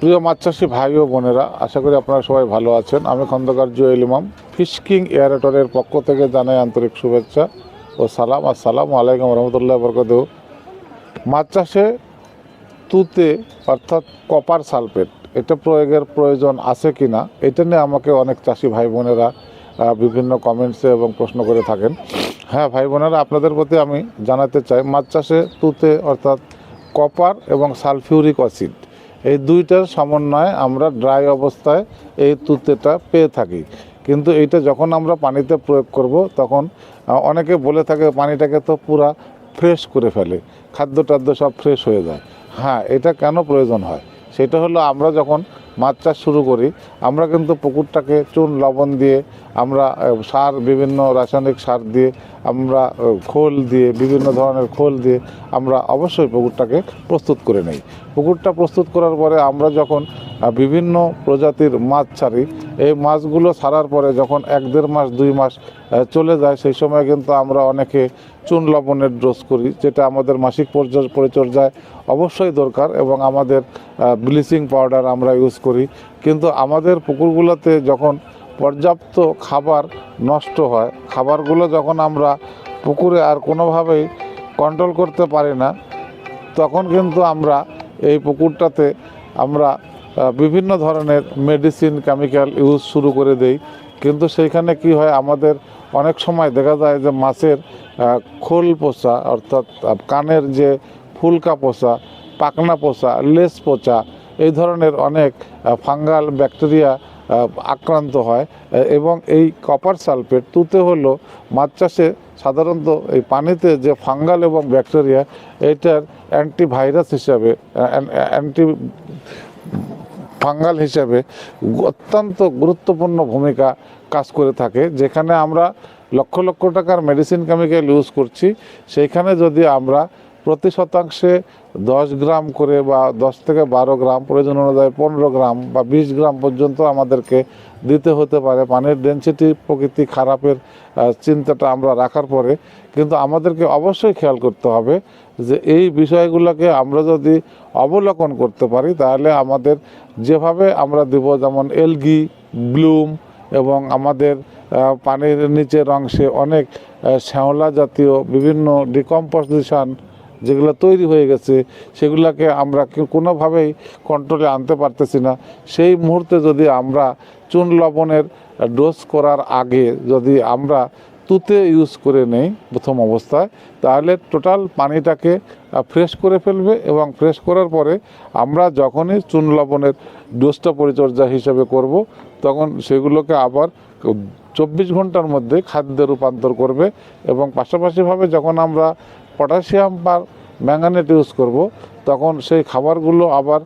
প্রিয় মাছ চাষি ভাই ও বোনেরা, আশা করি আপনারা সবাই ভালো আছেন। আমি খন্দকার জুয়েল ইমাম ফিশ কিং এয়ারেটরের পক্ষ থেকে জানাই আন্তরিক শুভেচ্ছা ও সালাম। আসসালামু আলাইকুম রহমতুল্লাহ বরকাতুহু। মাছ চাষে তুতে অর্থাৎ কপার সালফেট এটা প্রয়োগের প্রয়োজন আছে কি না, এটা নিয়ে আমাকে অনেক চাষি ভাই বোনেরা বিভিন্ন কমেন্টসে এবং প্রশ্ন করে থাকেন। হ্যাঁ ভাই বোনেরা, আপনাদের প্রতি আমি জানাতে চাই, মাছ চাষে তুতে অর্থাৎ কপার এবং সালফিউরিক অ্যাসিড এই দুইটার সমন্বয়ে আমরা ড্রাই অবস্থায় এই তুতেটা পেয়ে থাকি। কিন্তু এইটা যখন আমরা পানিতে প্রয়োগ করব তখন অনেকে বলে থাকে পানিটাকে তো পুরা ফ্রেশ করে ফেলে, খাদ্য টাদ্য সব ফ্রেশ হয়ে যায়। হ্যাঁ, এটা কেন প্রয়োজন হয় সেটা হলো, আমরা যখন মাছ চাষ শুরু করি আমরা কিন্তু পুকুরটাকে চুন লবণ দিয়ে, আমরা সার, বিভিন্ন রাসায়নিক সার দিয়ে, আমরা খোল দিয়ে, বিভিন্ন ধরনের খোল দিয়ে আমরা অবশ্যই পুকুরটাকে প্রস্তুত করে নেই। পুকুরটা প্রস্তুত করার পরে আমরা যখন বিভিন্ন প্রজাতির মাছ ছাড়ি, এই মাছগুলো ছাড়ার পরে যখন 1-1.5 মাস 2 মাস চলে যায়, সেই সময় কিন্তু আমরা অনেকে চুন লবণের ডোজ করি, যেটা আমাদের মাসিক পরিচর্যায় অবশ্যই দরকার, এবং আমাদের ব্লিচিং পাউডার আমরা ইউজ করি। কিন্তু আমাদের পুকুরগুলোতে যখন পর্যাপ্ত খাবার নষ্ট হয়, খাবারগুলো যখন আমরা পুকুরে আর কোনোভাবেই কন্ট্রোল করতে পারি না, তখন কিন্তু আমরা এই পুকুরটাতে আমরা বিভিন্ন ধরনের মেডিসিন, কেমিক্যাল ইউজ শুরু করে দেই। কিন্তু সেইখানে কি হয়, আমাদের অনেক সময় দেখা যায় যে মাছের খোল পচা, অর্থাৎ কানের যে ফুলকা পচা, পাখনা পচা, লেজ পচা, এই ধরনের অনেক ফাঙ্গাল ব্যাকটেরিয়া আক্রান্ত হয়। এবং এই কপার সালফেট তুতে হলো মাছ চাষে সাধারণত এই পানিতে যে ফাঙ্গাল এবং ব্যাকটেরিয়া, এটার অ্যান্টিভাইরাস হিসাবে, অ্যান্টি ফাঙ্গাল হিসাবে অত্যন্ত গুরুত্বপূর্ণ ভূমিকা কাজ করে থাকে। যেখানে আমরা লক্ষ লক্ষ টাকার মেডিসিন, কেমিক্যাল ইউজ করছি, সেইখানে যদি আমরা প্রতি শতাংশে 10 গ্রাম করে বা 10 থেকে 12 গ্রাম, প্রয়োজন অনুযায়ী 15 গ্রাম বা 20 গ্রাম পর্যন্ত আমাদেরকে দিতে হতে পারে। পানির ডেনসিটি প্রকৃতি খারাপের চিন্তাটা আমরা রাখার পরে কিন্তু আমাদেরকে অবশ্যই খেয়াল করতে হবে যে এই বিষয়গুলোকে আমরা যদি অবলোকন করতে পারি, তাহলে আমাদের যেভাবে আমরা দেব, যেমন এলগি ব্লুম এবং আমাদের পানির নিচের অংশে অনেক শ্যাওলা জাতীয় বিভিন্ন ডিকম্পোজিশন যেগুলো তৈরি হয়ে গেছে, সেগুলোকে আমরা কোনোভাবেই কন্ট্রোলে আনতে পারতেছি না। সেই মুহূর্তে যদি আমরা চুন লবণের ডোজ করার আগে যদি আমরা তুতে ইউজ করে নেই প্রথম অবস্থায়, তাহলে টোটাল পানিটাকে ফ্রেশ করে ফেলবে। এবং ফ্রেশ করার পরে আমরা যখনই চুন লবণের ডোজটা পরিচর্যা হিসেবে করব, তখন সেগুলোকে আবার 24 ঘন্টার মধ্যে খাদ্যে রূপান্তর করবে। এবং পাশাপাশিভাবে যখন আমরা পটাশিয়াম বা ম্যাঙ্গানেট ইউজ করব, তখন সেই খাবারগুলো আবার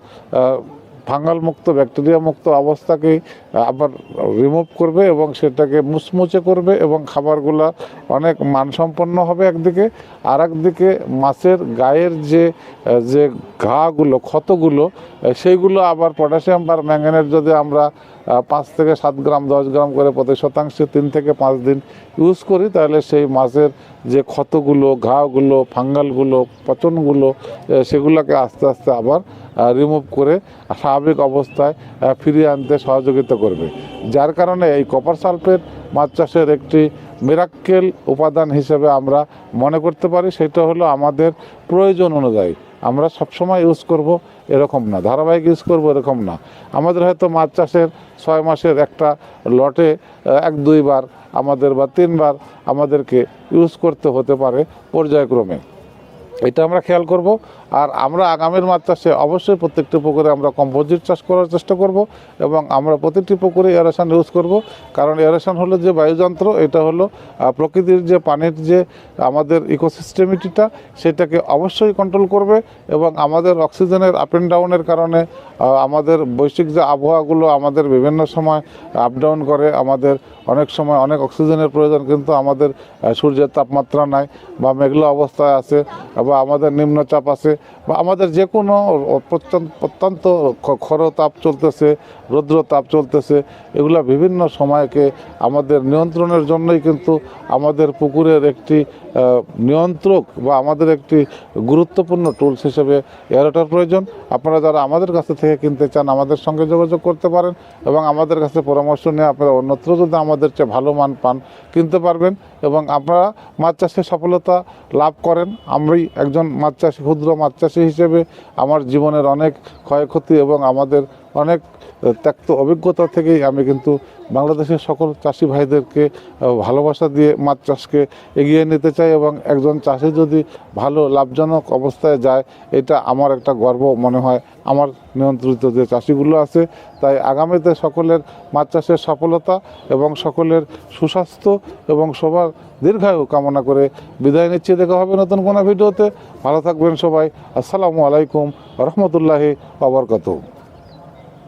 ফাঙ্গাল মুক্ত, ব্যাকটেরিয়া মুক্ত অবস্থাকেই আবার রিমুভ করবে এবং সেটাকে মুচমুচে করবে, এবং খাবারগুলো অনেক মানসম্পন্ন হবে একদিকে। আর একদিকে মাছের গায়ের যে ঘাগুলো, ক্ষতগুলো, সেইগুলো আবার পটাশিয়াম বা ম্যাঙ্গানেট যদি আমরা 5 থেকে 7 গ্রাম 10 গ্রাম করে প্রতি শতাংশে 3 থেকে 5 দিন ইউজ করি, তাহলে সেই মাছের যে ক্ষতগুলো, ঘাগুলো, ফাঙ্গালগুলো, পচনগুলো, সেগুলোকে আস্তে আস্তে আবার রিমুভ করে স্বাভাবিক অবস্থায় ফিরিয়ে আনতে সহযোগিতা করবে। যার কারণে এই কপার সালফেট মাছ চাষের একটি মিরাক্কেল উপাদান হিসেবে আমরা মনে করতে পারি। সেটা হলো আমাদের প্রয়োজন অনুযায়ী আমরা সবসময় ইউজ করব এরকম না, ধারাবাহিক ইউজ করব এরকম না। আমাদের হয়তো মাছ চাষের 6 মাসের একটা লটে 1-2 বার আমাদের বা 3 বার আমাদেরকে ইউজ করতে হতে পারে পর্যায়ক্রমে, এটা আমরা খেয়াল করব। আর আমরা আগামীর মাছ চাষে অবশ্যই প্রত্যেকটি পুকুরে আমরা কম্পোজিট চাষ করার চেষ্টা করব, এবং আমরা প্রতিটি পুকুরে এয়ারেশন ইউজ করব। কারণ এয়ারেশন হলো যে বায়ুযন্ত্র, এটা হলো প্রকৃতির যে পানির যে আমাদের ইকোসিস্টেমিটিটা, সেটাকে অবশ্যই কন্ট্রোল করবে। এবং আমাদের অক্সিজেনের আপ অ্যান্ড ডাউনের কারণে আমাদের বৈশ্বিক যে আবহাওয়াগুলো আমাদের বিভিন্ন সময় আপ ডাউন করে, আমাদের অনেক সময় অনেক অক্সিজেনের প্রয়োজন, কিন্তু আমাদের সূর্যের তাপমাত্রা নাই বা মেঘলা অবস্থায় আছে বা আমাদের নিম্নচাপ আছে বা আমাদের যে কোনো অত্যন্ত খরতাপ চলতেছে, রৌদ্রতাপ চলতেছে, এগুলা বিভিন্ন সময়কে আমাদের নিয়ন্ত্রণের জন্যই কিন্তু আমাদের পুকুরের একটি নিয়ন্ত্রক বা আমাদের একটি গুরুত্বপূর্ণ টুলস হিসেবে এয়ারোটার প্রয়োজন। আপনারা যারা আমাদের কাছে থেকে কিনতে চান আমাদের সঙ্গে যোগাযোগ করতে পারেন এবং আমাদের কাছে পরামর্শ নিয়ে আপনারা অন্যত্র যদি আমাদের চেয়ে ভালো মান পান কিনতে পারবেন এবং আপনারা মাছ চাষে সফলতা লাভ করেন। আমি একজন মাছ চাষি, ক্ষুদ্র মাছ চাষি হিসেবে আমার জীবনের অনেক ক্ষয়ক্ষতি এবং আমাদের অনেক ত্যক্ত অভিজ্ঞতা থেকেই আমি কিন্তু বাংলাদেশের সকল চাষি ভাইদেরকে ভালোবাসা দিয়ে মাছ চাষকে এগিয়ে নিতে চাই এবং একজন চাষি যদি ভালো লাভজনক অবস্থায় যায় এটা আমার একটা গর্ব মনে হয় আমার নিয়ন্ত্রিত যে চাষিগুলো আছে। তাই আগামীতে সকলের মাছ চাষের সফলতা এবং সকলের সুস্বাস্থ্য এবং সবার দীর্ঘায়ু কামনা করে বিদায় নিচ্ছি। দেখা হবে নতুন কোনো ভিডিওতে। ভালো থাকবেন সবাই। আসসালামু আলাইকুম রহমতুল্লাহি ওয়া বারাকাতুহু।